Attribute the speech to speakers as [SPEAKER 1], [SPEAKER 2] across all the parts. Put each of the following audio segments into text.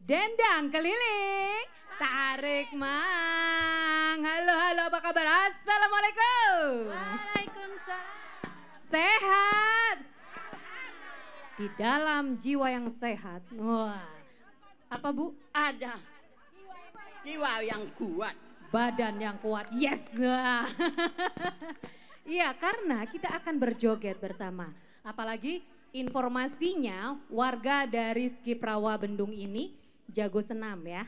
[SPEAKER 1] Dendang keliling, tarik mang. Halo, apa kabar? Assalamualaikum.
[SPEAKER 2] Waalaikumsalam.
[SPEAKER 1] Sehat? Di dalam jiwa yang sehat. Wah, apa Bu?
[SPEAKER 2] Ada jiwa yang kuat.
[SPEAKER 1] Badan yang kuat. Yes. Iya, karena kita akan berjoget bersama. Apalagi informasinya warga dari Skiprawa Bendung ini jago senam ya.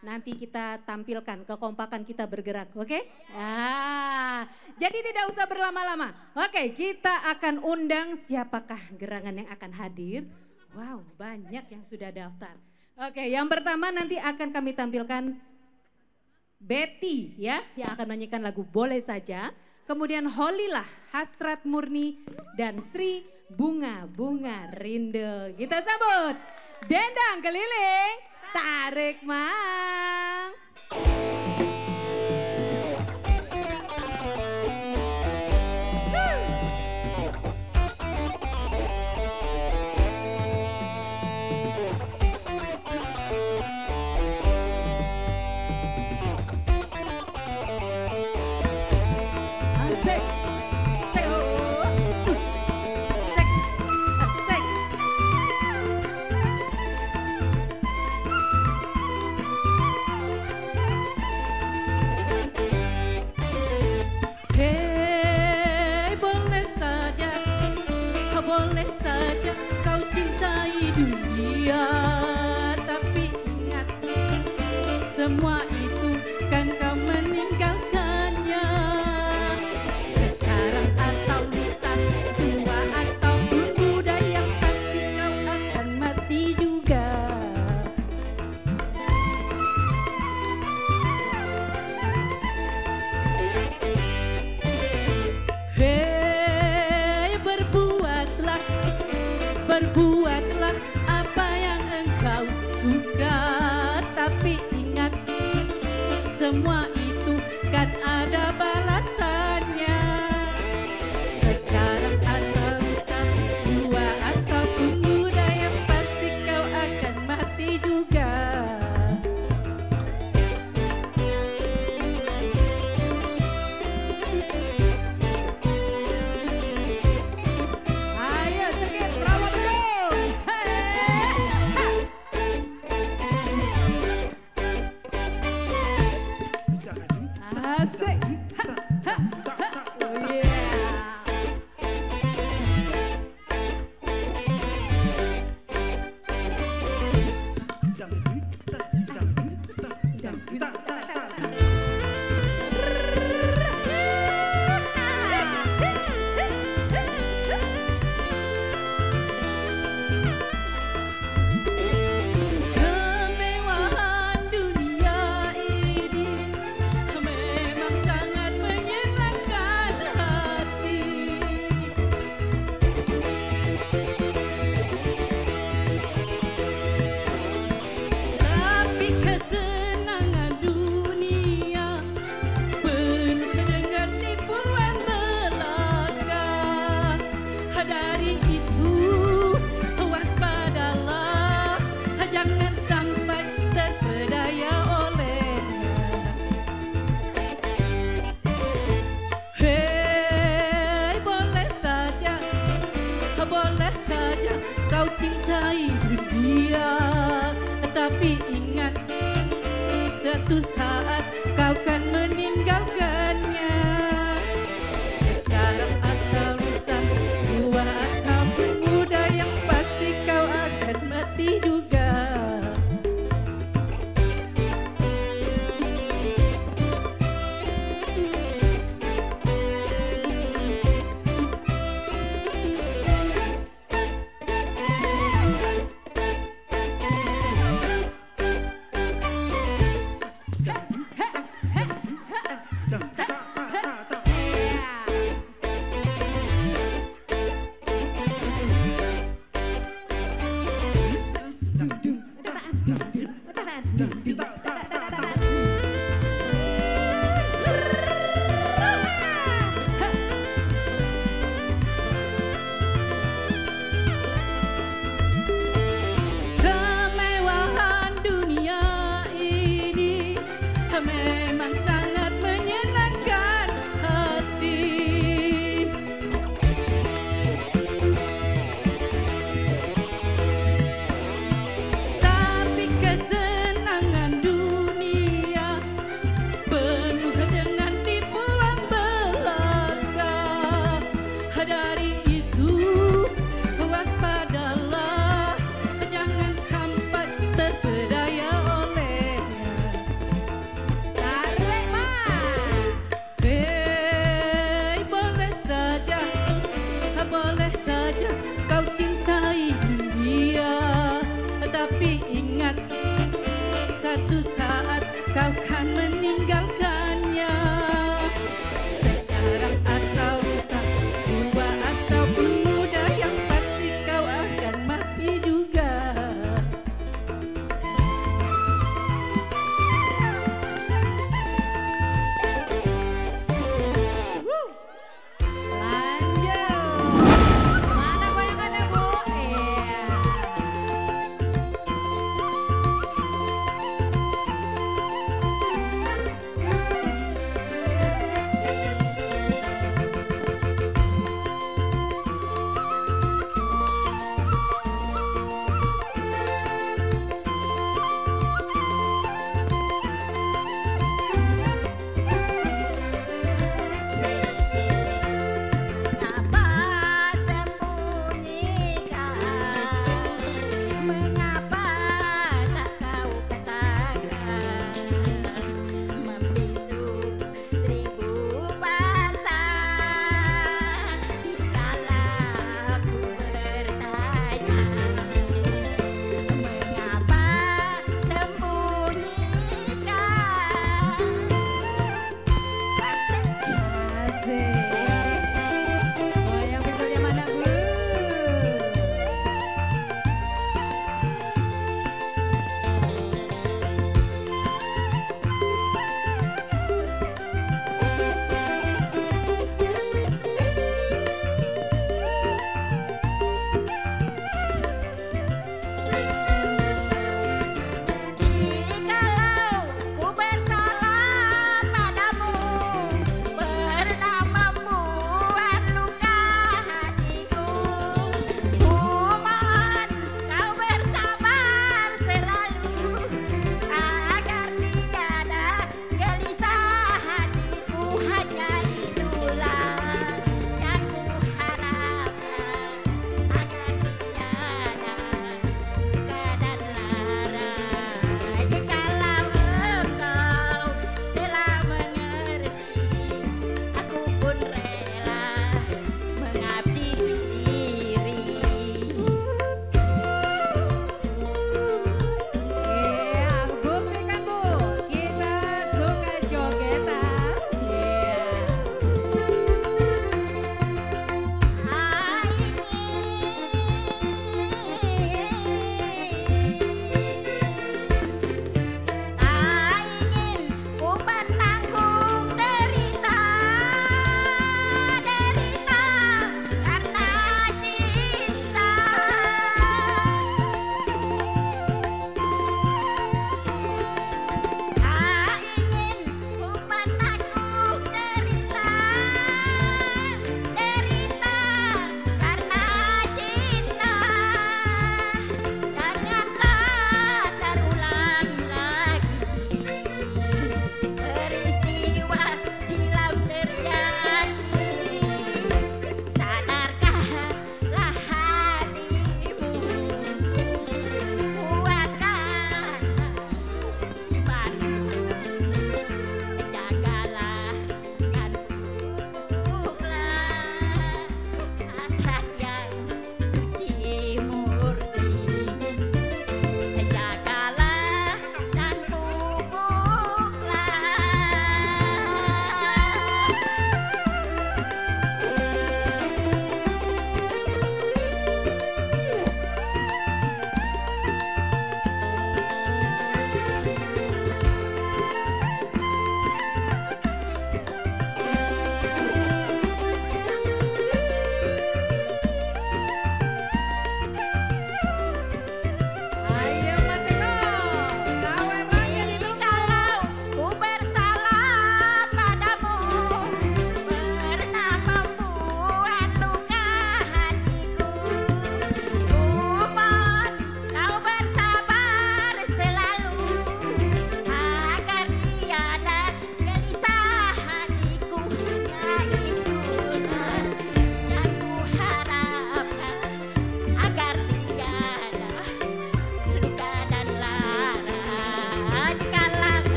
[SPEAKER 1] Nanti kita tampilkan kekompakan kita bergerak, oke? Jadi tidak usah berlama-lama. Oke, kita akan undang siapakah gerangan yang akan hadir. Wow, banyak yang sudah daftar. Oke, yang pertama nanti akan kami tampilkan Betty ya, yang akan menyanyikan lagu Boleh Saja. Kemudian Holilah, Hasrat Murni, dan Sri Bunga Rindu. Kita sambut Dendang Keliling, tarik mang.
[SPEAKER 3] Boleh saja kau cintai dunia, tapi ingat semua itu kan kau meninggalkannya. Sekarang atau lusa, tua ataupun muda, yang pasti kau akan mati juga. Berbuatlah apa yang engkau suka, tapi ingat semua itu kan ada balasannya. Sekarang atau lusa, tua ataupun muda, yang pasti kau akan mati juga. Kau cintai dunia, tapi ingat suatu saat kau kan meninggalkannya. Sekarang atau lusa, tua ataupun muda, yang pasti kau akan mati juga.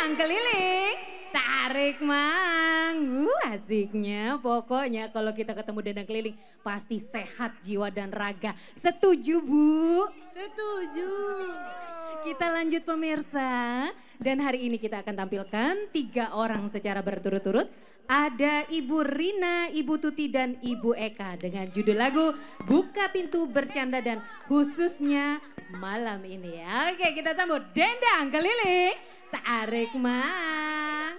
[SPEAKER 1] Dendang keliling, tarik mang. Asiknya pokoknya kalau kita ketemu dendang keliling pasti sehat jiwa dan raga. Setuju Bu?
[SPEAKER 2] Setuju.
[SPEAKER 1] Kita lanjut pemirsa. Dan hari ini kita akan tampilkan 3 orang secara berturut-turut. Ada Ibu Rina, Ibu Tuti dan Ibu Eka dengan judul lagu Buka Pintu Bercanda dan khususnya malam ini ya. Oke, kita sambut dendang keliling, tarik mang.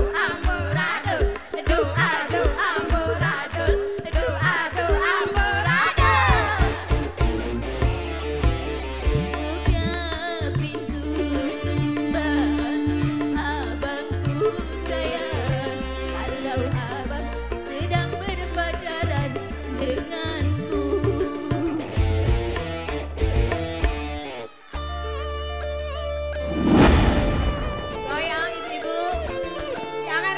[SPEAKER 3] amburadul, aduh amburadul, aduh amburadul. Buka pintu abangku sayang, kalau abang sedang berpacaran denganku. Goyang ibu-ibu, jangan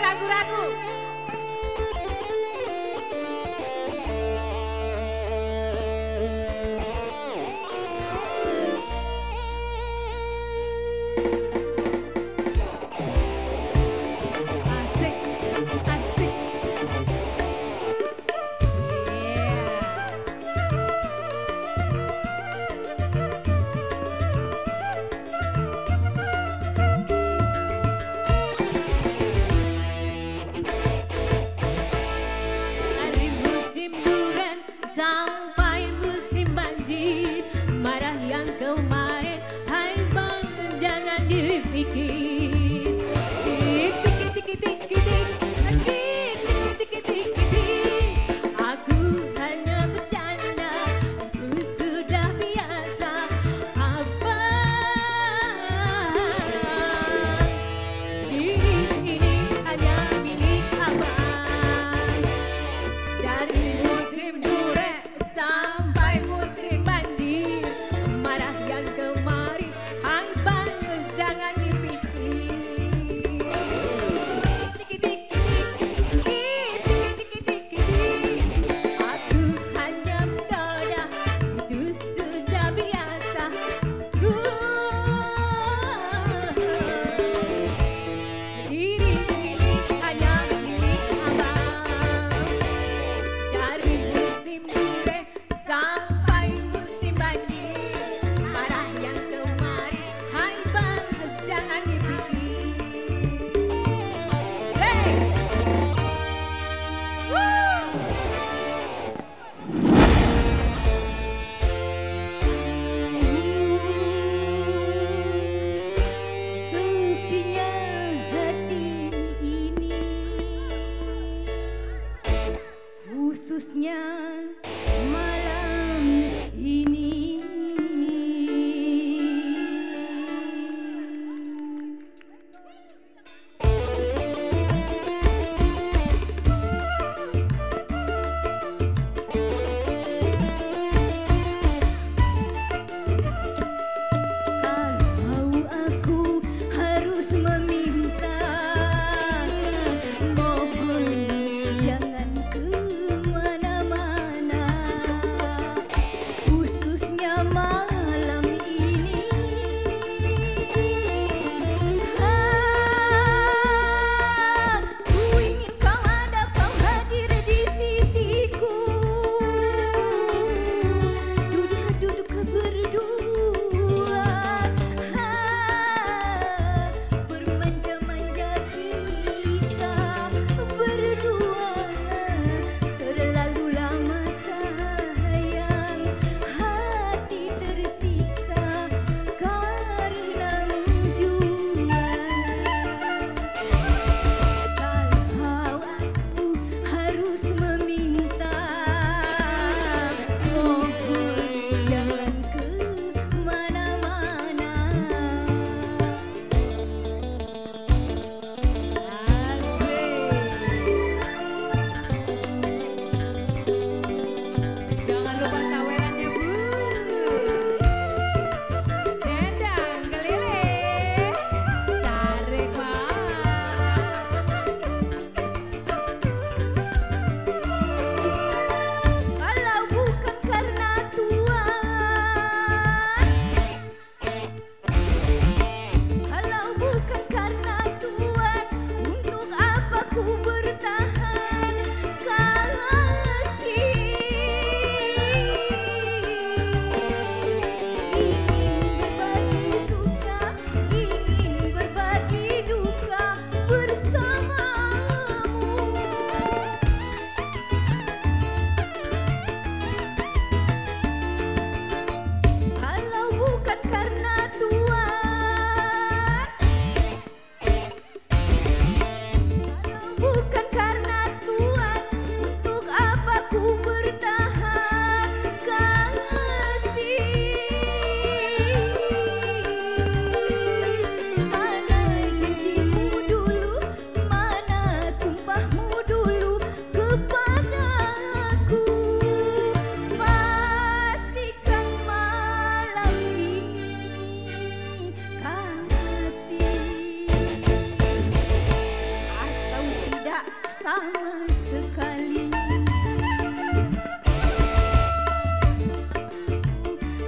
[SPEAKER 3] sama sekali.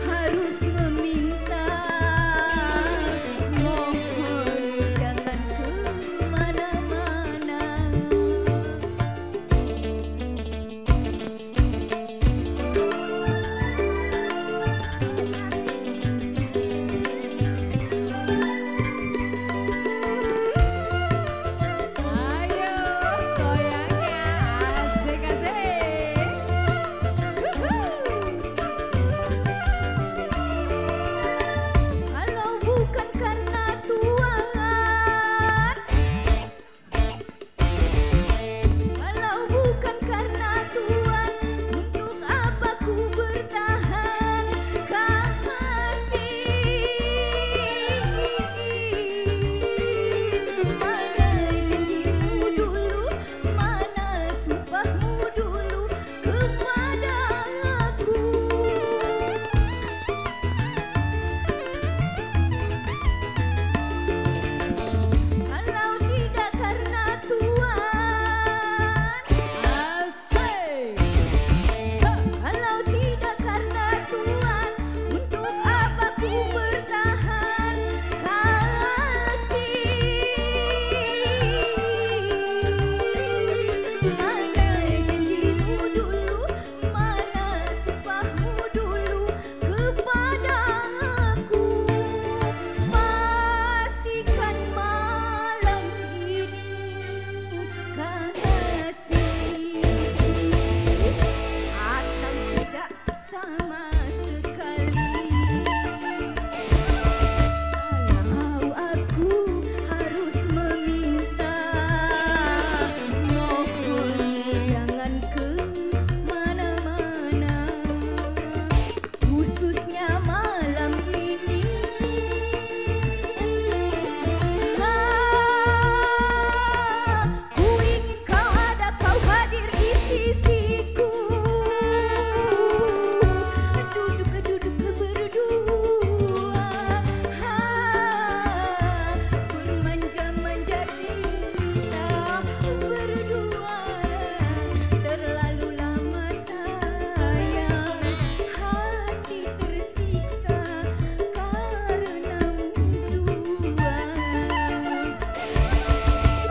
[SPEAKER 3] Harus meminta, mohon jangan kemana-mana.
[SPEAKER 1] Ayo goyangnya, asik-asik.
[SPEAKER 3] Kalau bukan karena Tuhan, kalau bukan karena Tuhan, untuk apa ku bertahan kasih? Mana janjimu dulu, mana sumpahmu dulu kepada aku? Kalau tidak karena Tuhan,
[SPEAKER 1] Asik.
[SPEAKER 3] kalau tidak karena Tuhan, untuk apa ku bertahan kasih? Mana janjimu dulu, mana sumpahmu dulu kepada aku? Pastikan malam ini kasih atau tidak sama sekali. Kalau aku harus meminta, mohon jangan kemana-mana, khususnya malam ini. Ku ingin kau ada, kau hadir di sisiku. Duduk berdua, bermanja-manja kita berdua. Terlalu lama sayang, hati tersiksa karenamu jua.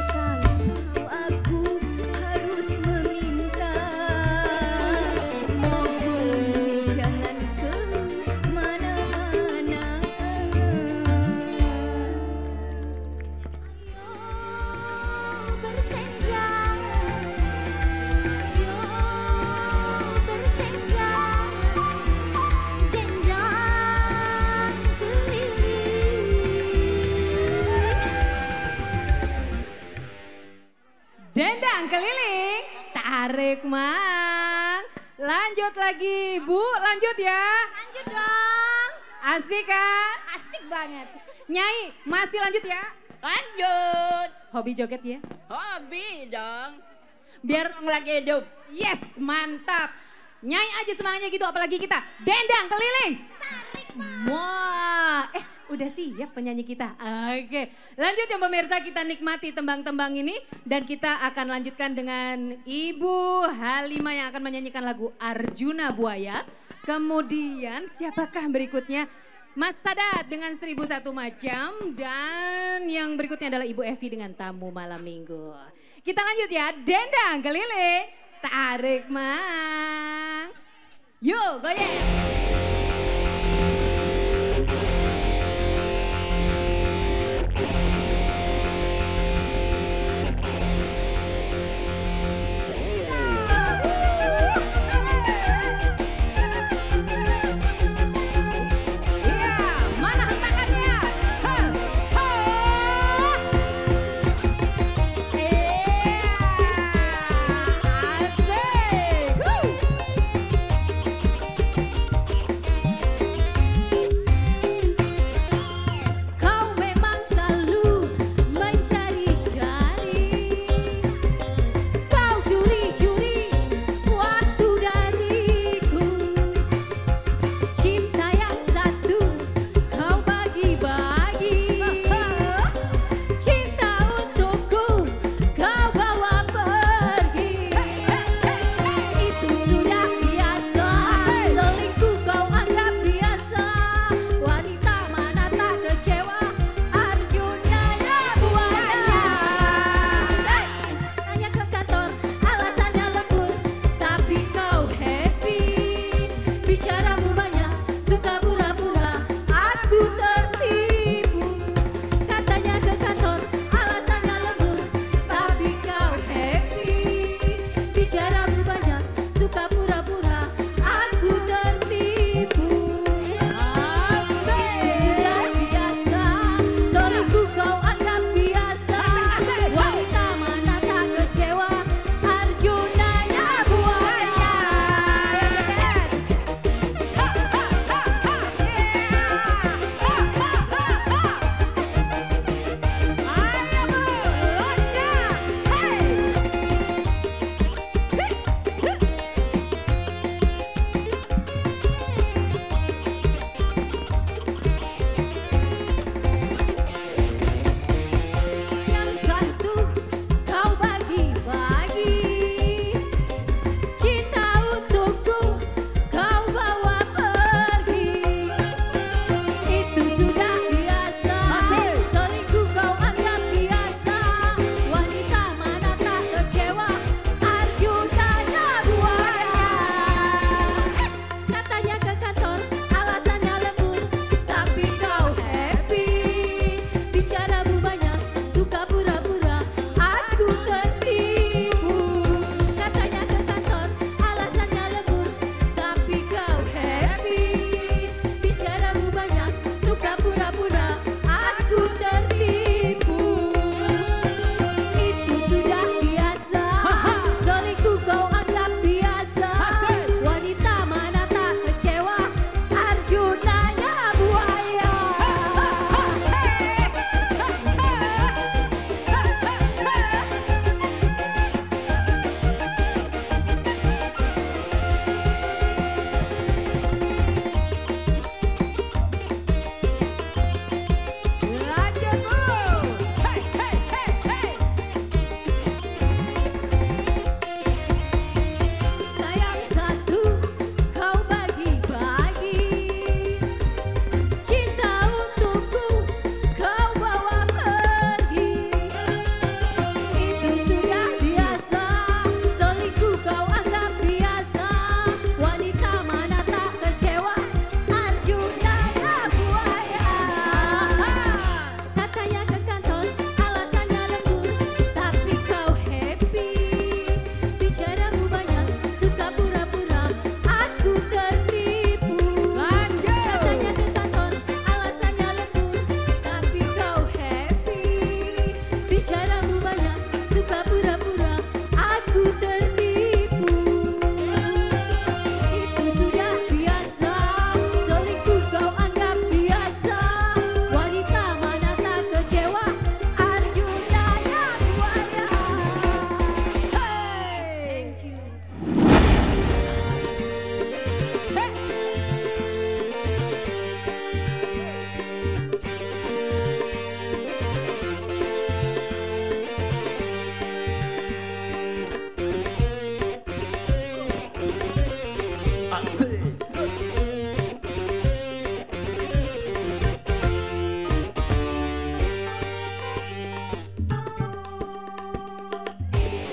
[SPEAKER 3] Kalau aku harus meminta, mohon jangan kemana-mana. Ayo bertenang, ayo bertenang, dendang keliling.
[SPEAKER 1] Dendang keliling, tarik mang. Lanjut lagi, Bu, lanjut ya.
[SPEAKER 3] Lanjut dong.
[SPEAKER 1] Asik kan?
[SPEAKER 3] Asik banget.
[SPEAKER 1] Nyai, masih lanjut ya.
[SPEAKER 2] Lanjut.
[SPEAKER 1] Hobi joget ya.
[SPEAKER 2] Hobi dong.
[SPEAKER 1] Biar
[SPEAKER 2] Orang lagi hidup.
[SPEAKER 1] yes, mantap. Nyai aja semangatnya gitu, apalagi kita. Dendang keliling. Wah, udah siap penyanyi kita. Oke, lanjut ya pemirsa, kita nikmati tembang-tembang ini. Dan kita akan lanjutkan dengan Ibu Halimah yang akan menyanyikan lagu Arjuna Buaya. Kemudian siapakah berikutnya? Mas Sadat dengan 1001 Macam. Dan yang berikutnya adalah Ibu Evi dengan Tamu Malam Minggu. Kita lanjut ya, dendang keliling. Tarik mang. Yuk goyang.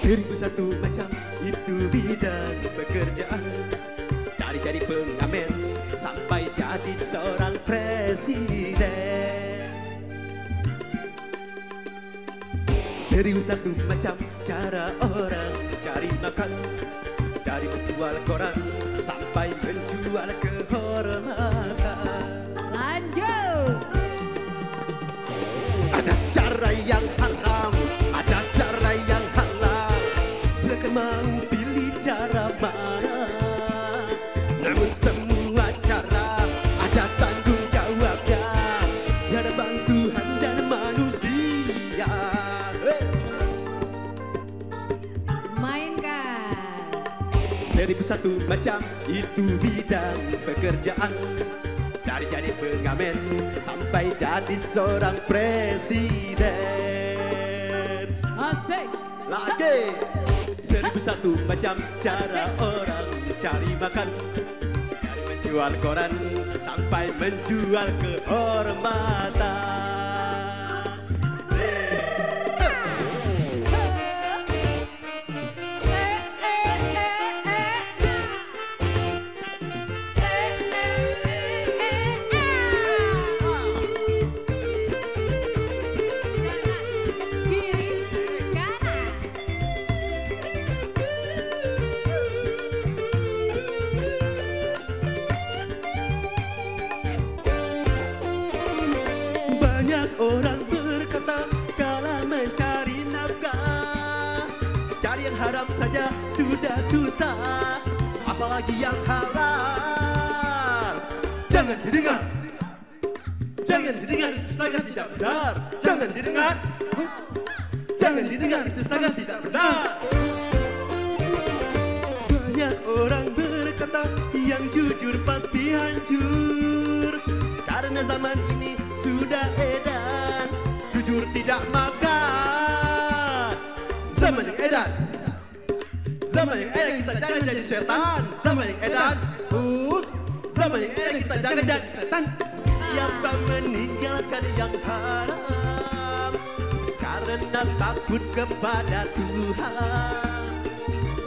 [SPEAKER 4] Seribu satu macam itu bidang pekerjaan. Dari jadi pengamen sampai jadi seorang presiden. Seribu satu macam cara orang cari makan. Dari menjual koran sampai menjual kehormatan.
[SPEAKER 1] Lanjut.
[SPEAKER 4] Ada cara yang haram, ada cara yang halal. Silakan mau pilih cara mana. Namun semua cara ada tanggung jawabnya di hadapan Tuhan dan manusia.
[SPEAKER 1] Mainkan.
[SPEAKER 4] Seribu satu macam itu bidang pekerjaan. Dari jadi pengamen sampai jadi seorang presiden.
[SPEAKER 1] Asik.
[SPEAKER 4] Lagi. Seribu satu macam cara orang cari makan. Dari menjual koran sampai menjual kehormatan. Banyak orang berkata kala mencari nafkah, cari yang haram saja sudah susah, apalagi yang halal. Jangan didengar, jangan didengar, itu sangat tidak benar. Jangan didengar, jangan didengar, itu sangat tidak benar. Banyak orang berkata yang jujur pasti hancur, karena zaman ini sudah edan, jujur tidak makan. Zaman yang edan, zaman yang edan, kita jangan jadi setan. Zaman yang edan, zaman yang edan, kita jangan jadi setan. Siapa meninggalkan yang haram karena takut kepada Tuhan,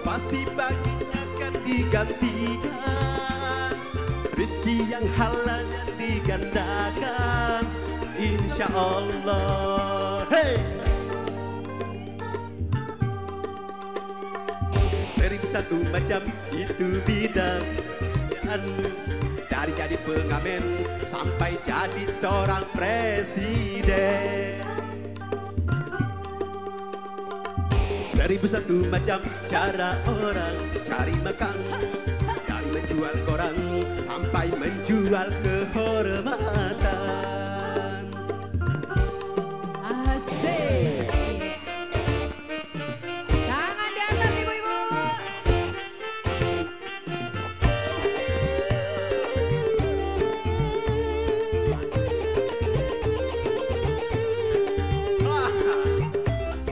[SPEAKER 4] pasti baginya akan digantikan rezeki yang halalnya digandakan, insya Allah. Hey! Seribu satu macam itu bidang pekerjaan. Dari jadi pengamen sampai jadi seorang presiden. Seribu satu macam cara orang cari makan. Dari menjual koran sampai menjual kehormatan.
[SPEAKER 1] Asik. Tangan di atas ibu-ibu.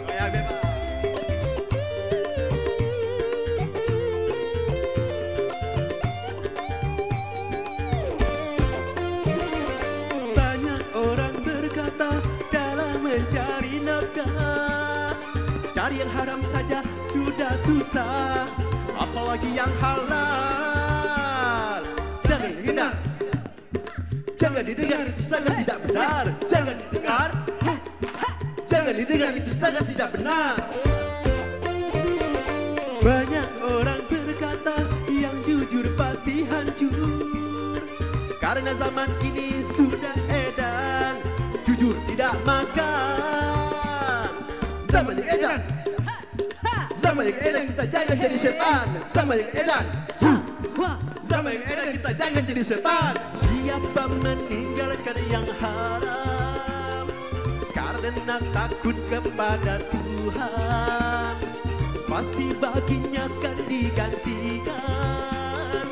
[SPEAKER 4] Goyang bebas. Banyak orang berkata dalam mencari nafkah, cari yang haram saja sudah susah, apalagi yang halal. Jangan didengar, jangan didengar, itu sangat tidak benar. Jangan didengar, jangan didengar, itu sangat tidak benar. Banyak orang berkata yang jujur pasti hancur, karena zaman ini sudah edan, jujur tidak makan. Zaman yang edan, zaman yang edan, kita jangan jadi setan. Zaman yang edan, zaman yang edan, kita jangan jadi setan. Siapa meninggalkan yang haram karena takut kepada Tuhan, pasti baginya akan digantikan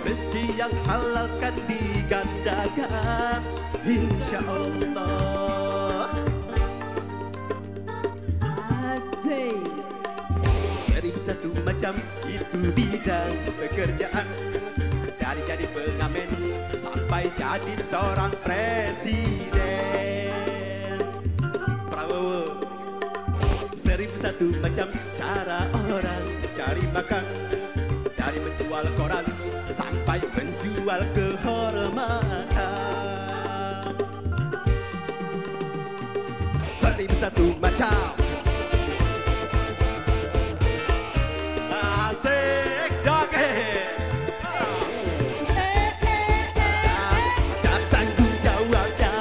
[SPEAKER 4] rezeki yang halal kan digandakan, insya Allah.
[SPEAKER 1] Asik.
[SPEAKER 4] Seribu satu macam itu bidang pekerjaan. Dari jadi pengamen sampai jadi seorang presiden. Prabowo. Seribu satu macam cara orang cari makan, dari menjual koran sampai menjual kehormatan. Seribu satu macam. Asik joget. Dan tanggung jawabnya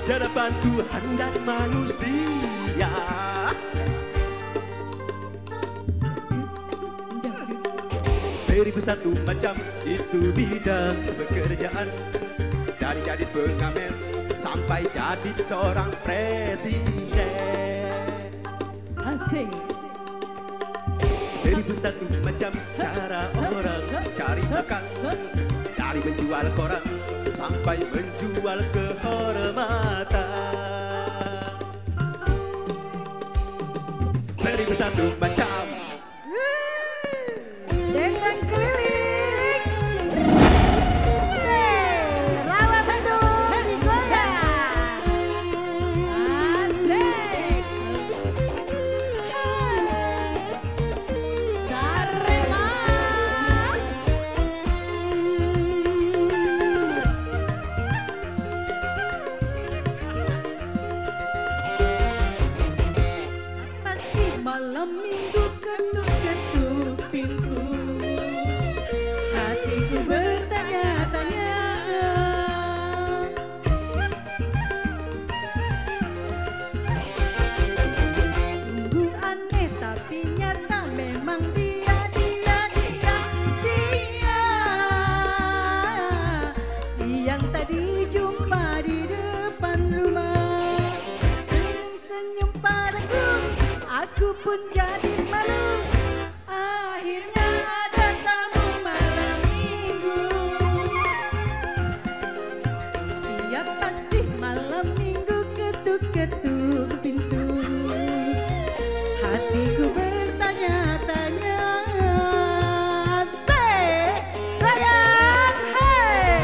[SPEAKER 4] di hadapan Tuhan dan manusia. Seribu satu macam itu bidang pekerjaan, dari jadi pengamen sampai jadi seorang presiden.
[SPEAKER 3] Asik.
[SPEAKER 4] Seribu satu macam cara orang cari makan, dari menjual koran sampai menjual kehormatan. Seribu satu macam.
[SPEAKER 3] Dendang keliling. Rawa Bandung digoyang. Asik. Karema. Masih malam minggu ketuk-ketuk pintu, hatiku bertanya-tanya. Sungguh aneh tapi nyata, memang dia. Siang tadi jumpa di depan rumah, senyum-senyum padaku, aku pun jadi malu. Akhirnya ada tamu malam minggu. Siapa sih malam minggu ketuk-ketuk pintu? Hatiku bertanya-tanya. Say, sayang, hey.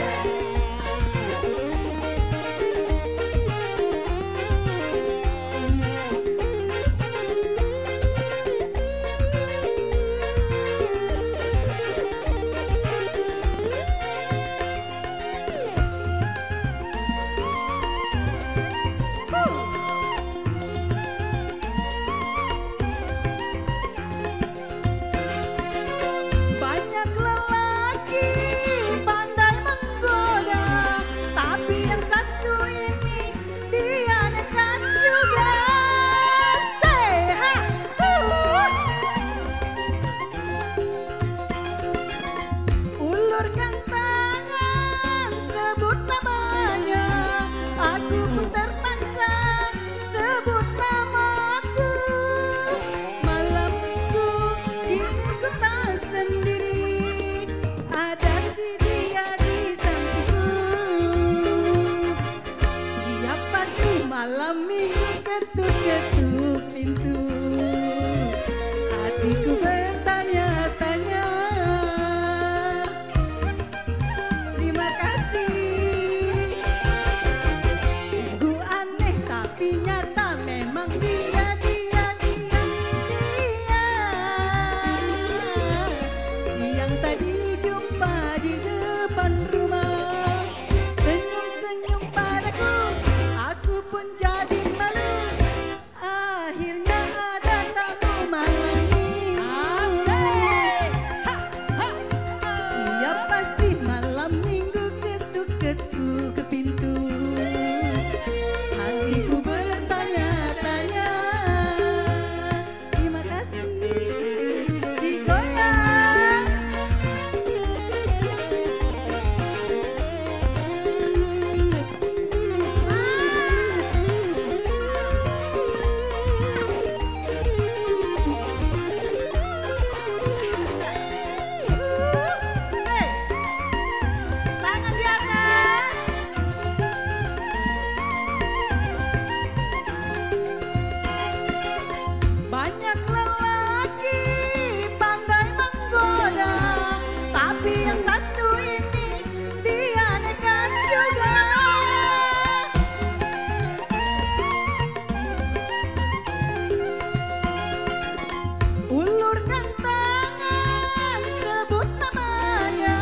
[SPEAKER 3] Ulurkan tangan, sebut namanya.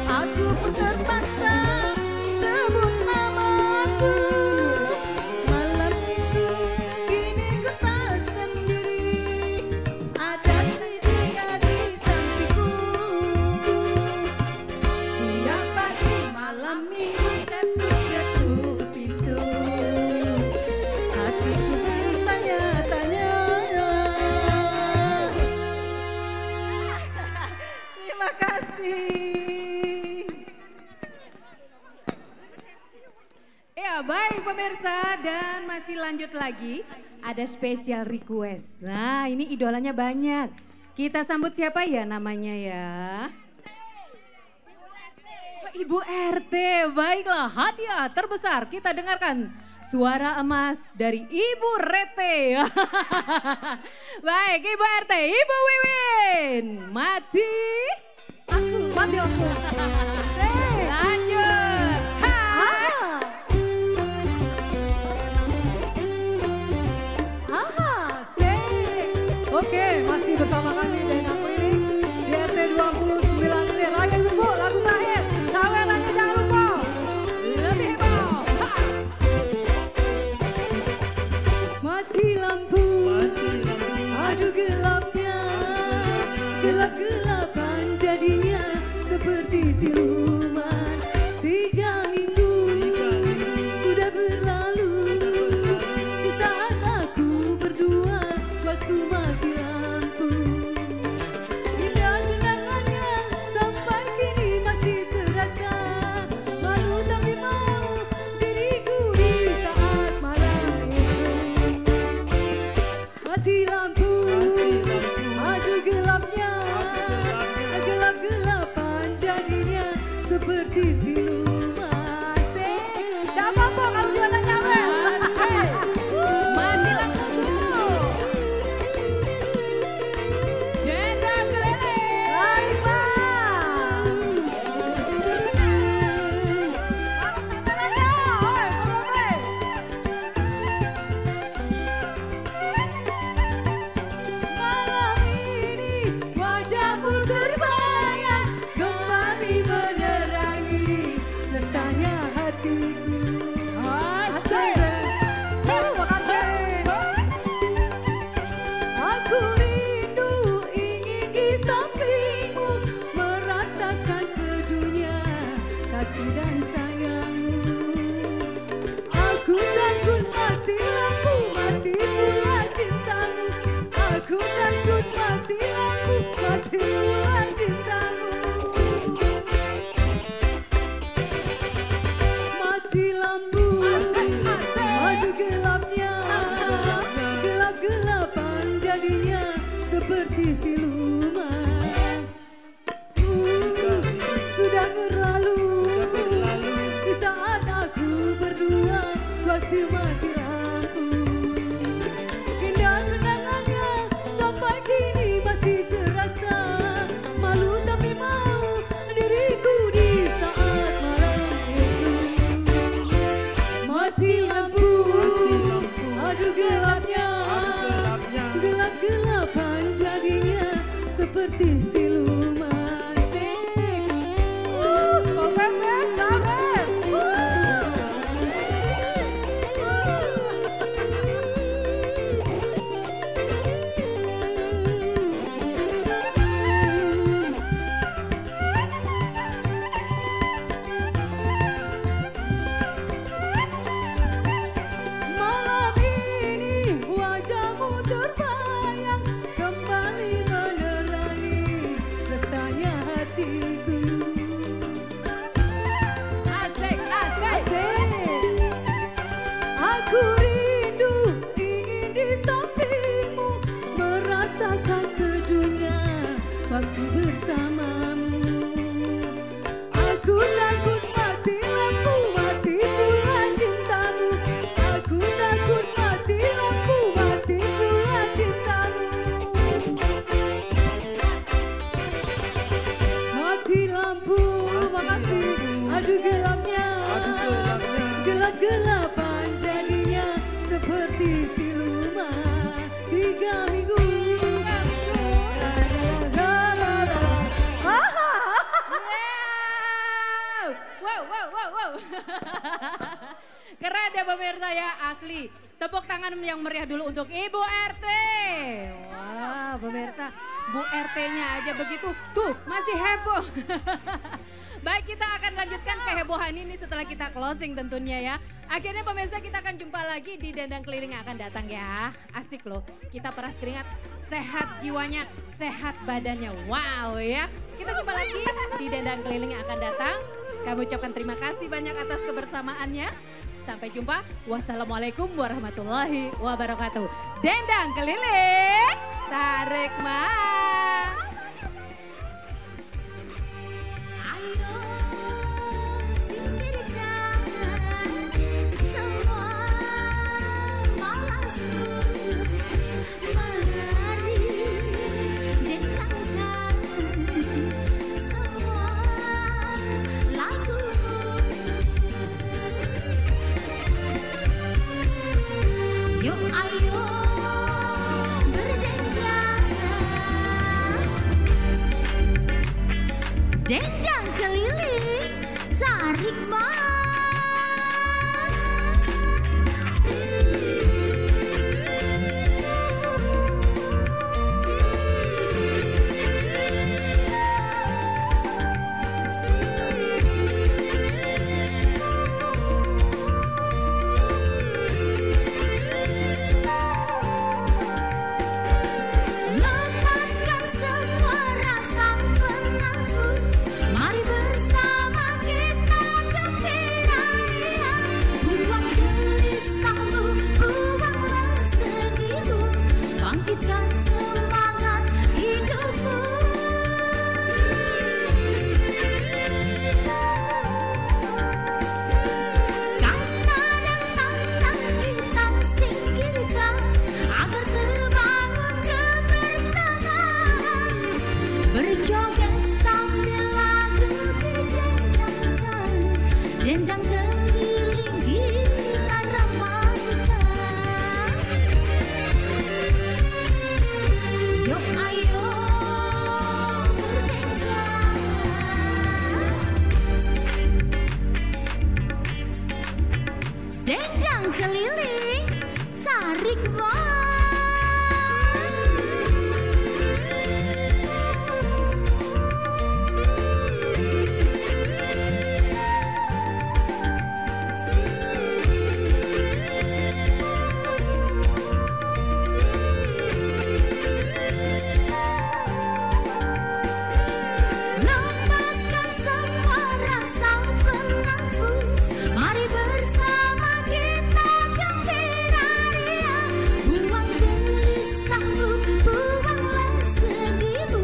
[SPEAKER 3] Aku pun terpaksa sebut namaku. Malam itu kini ku tak sendiri, ada si dia di sampingku. Siapa sih malam minggu ketuk-ketuk pintu? Hatiku bertanya-tanya.
[SPEAKER 1] Terima kasih. Ya baik pemirsa, dan masih lanjut lagi. Ada special request. Nah ini idolanya banyak. Kita sambut siapa ya namanya ya? Ibu RT. Baiklah, hadiah terbesar kita dengarkan. Suara emas dari Ibu Rete. Baik, Ibu RT, Ibu Wiwin. Mati.
[SPEAKER 3] Mati aku.
[SPEAKER 1] Lanjut. Hai.
[SPEAKER 3] Oke, masih bersama kami dan aku ini di RT 29 Clear. Lagi Bu, lagu terakhir. Sawelannya jangan lupa.
[SPEAKER 1] Lebih heboh. Ha.
[SPEAKER 3] Mati lampu, aduh gelapnya, gelap-gelapan jadinya seperti siluman. 3 minggu sudah berlalu, di saat aku berdua waktu mati lampu. Indah kenangannya sampai kini masih terasa, malu tapi mau diriku di saat malam itu. Mati lampu, aduh gelapnya, gelap-gelapan jadinya seperti siluman. Tidak apa-apa kalau dia nggak nyampe.
[SPEAKER 1] Mati lampu Bu. Janda keliling.
[SPEAKER 3] Baik, Bang. Harus sampai aja, oi, Bang. Malam ini wajahmu terbayang, kembali menerangi resahnya hatiku. Asik. Makasih. Aku rindu ingin di sampingmu, merasakan sedunia kasih dan sayangmu. Aku takut mati lampu, mati pula cintamu. Aku takut mati lampu, mati pula cintamu. Mati lampu, aduh gelapnya, gelap-gelapan jadinya seperti siluman. Sudah berlalu, di saat aku berdua waktu mati lampu. Indah kenangannya sampai kini masih terasa, malu tapi mau diriku di saat malam itu. Mati lampu, aduh gelapnya, gelap-gelapan jadinya seperti siluman. Malam ini wajahmu terbayang, kembali menerangi resahnya hatiku.
[SPEAKER 1] Asik, asik.
[SPEAKER 3] Aku rindu ingin di sampingmu, merasakan sedunia waktu bersamamu. Aku takut mati lampu, mati pula cintamu. Aku takut mati lampu, mati pula cintamu. Mati lampu, makasih. Aduh gelapnya, gelap-gelapan jadinya seperti siluman. 3 minggu
[SPEAKER 1] asli. Tepuk tangan yang meriah dulu untuk Ibu RT. Wah, pemirsa, Bu RT-nya aja begitu. Tuh, masih heboh. Baik, kita akan lanjutkan kehebohan ini setelah kita closing tentunya ya. Akhirnya pemirsa kita akan jumpa lagi di Dendang Keliling yang akan datang ya. Asik loh, kita peras keringat, sehat jiwanya, sehat badannya. Wow ya. Kita jumpa lagi di Dendang Keliling yang akan datang. Kami ucapkan terima kasih banyak atas kebersamaannya. Sampai jumpa. Wassalamualaikum warahmatullahi wabarakatuh. Dendang Keliling, tarik mas.
[SPEAKER 5] Ayo singkirkan semua malasmu. Mari dendangkan semua lagu. Yuk ayo berdendang, dendang keliling, tarik mas. Lepaskan semua rasa penakut, mari bersama kita gembira ria. Buang gelisahmu, buanglah sedihmu, bangkitkan semangat hidupmu. Kasta dan tantang kita singkirkan, agar terbangun kebersamaan. Berjoget sambil lagu didendangkan, dendang keliling kita ramaikan. Yuk ayo berdendang, dendang keliling, tarik mas. Lepaskan semua rasa penakut, mari bersama kita gembira ria. Buang gelisahmu, buanglah sedihmu,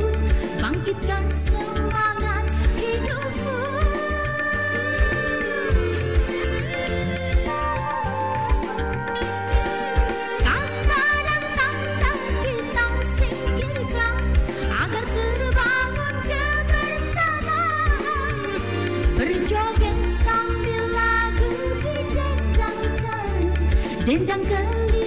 [SPEAKER 5] bangkitkan semangat hidupmu. Kasta dan tantang kita singkirkan, agar terbangun kebersamaan. Berjoget sambil lagu didendangkan, dendang keliling.